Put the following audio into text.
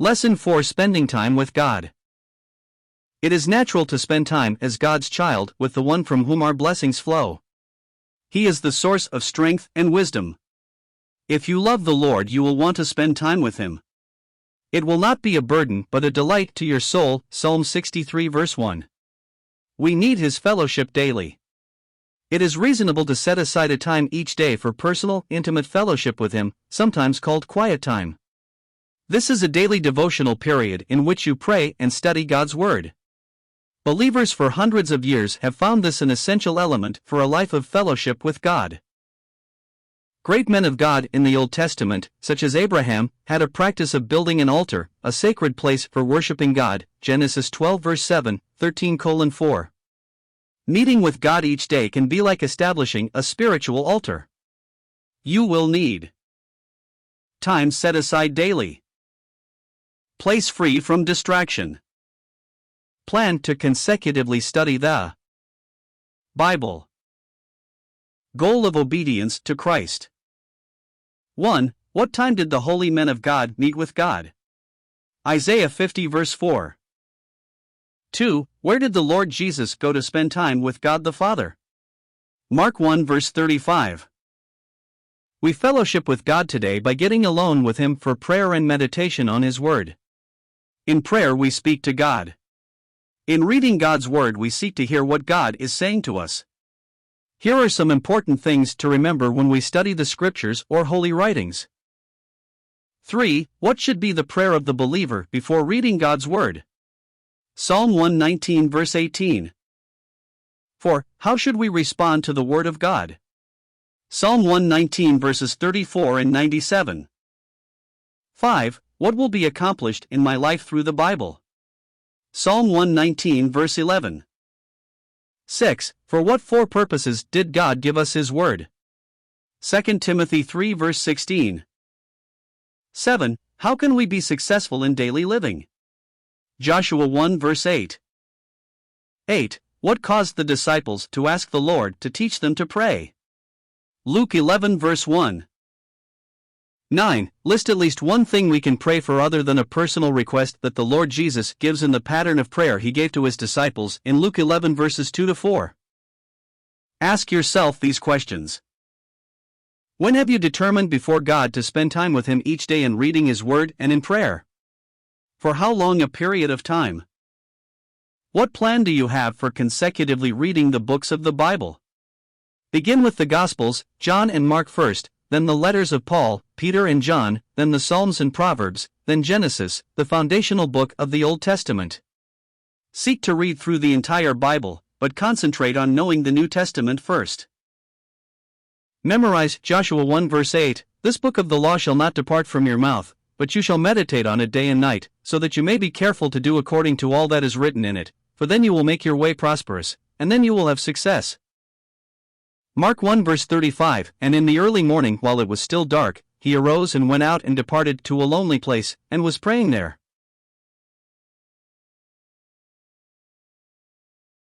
Lesson 4: Spending Time with God. It is natural to spend time as God's child with the one from whom our blessings flow. He is the source of strength and wisdom. If you love the Lord, you will want to spend time with Him. It will not be a burden but a delight to your soul. Psalm 63 verse 1. We need His fellowship daily. It is reasonable to set aside a time each day for personal, intimate fellowship with Him, sometimes called quiet time. This is a daily devotional period in which you pray and study God's Word. Believers for hundreds of years have found this an essential element for a life of fellowship with God. Great men of God in the Old Testament, such as Abraham, had a practice of building an altar, a sacred place for worshiping God, Genesis 12 verse 7, 13:4. Meeting with God each day can be like establishing a spiritual altar. You will need time set aside daily. Place free from distraction. Plan to consecutively study the Bible. Goal of obedience to Christ. 1. What time did the holy men of God meet with God? Isaiah 50 verse 4. 2. Where did the Lord Jesus go to spend time with God the Father? Mark 1 verse 35. We fellowship with God today by getting alone with Him for prayer and meditation on His Word. In prayer we speak to God. In reading God's Word we seek to hear what God is saying to us. Here are some important things to remember when we study the Scriptures or holy writings. 3. What should be the prayer of the believer before reading God's Word? Psalm 119 verse 18. 4. How should we respond to the Word of God? Psalm 119 verses 34 and 97. 5. What will be accomplished in my life through the Bible? Psalm 119 verse 11. 6. For what 4 purposes did God give us His Word? 2 Timothy 3 verse 16. 7. How can we be successful in daily living? Joshua 1 verse 8. 8. What caused the disciples to ask the Lord to teach them to pray? Luke 11 verse 1. 9. List at least one thing we can pray for other than a personal request that the Lord Jesus gives in the pattern of prayer He gave to His disciples in Luke 11 verses 2-4. Ask yourself these questions. When have you determined before God to spend time with Him each day in reading His Word and in prayer? For how long a period of time? What plan do you have for consecutively reading the books of the Bible? Begin with the Gospels, John and Mark first, then the letters of Paul, Peter and John, then the Psalms and Proverbs, then Genesis, the foundational book of the Old Testament. Seek to read through the entire Bible, but concentrate on knowing the New Testament first. Memorize Joshua 1 verse 8, This book of the law shall not depart from your mouth, but you shall meditate on it day and night, so that you may be careful to do according to all that is written in it, for then you will make your way prosperous, and then you will have success. Mark 1 verse 35, And in the early morning while it was still dark, he arose and went out and departed to a lonely place, and was praying there.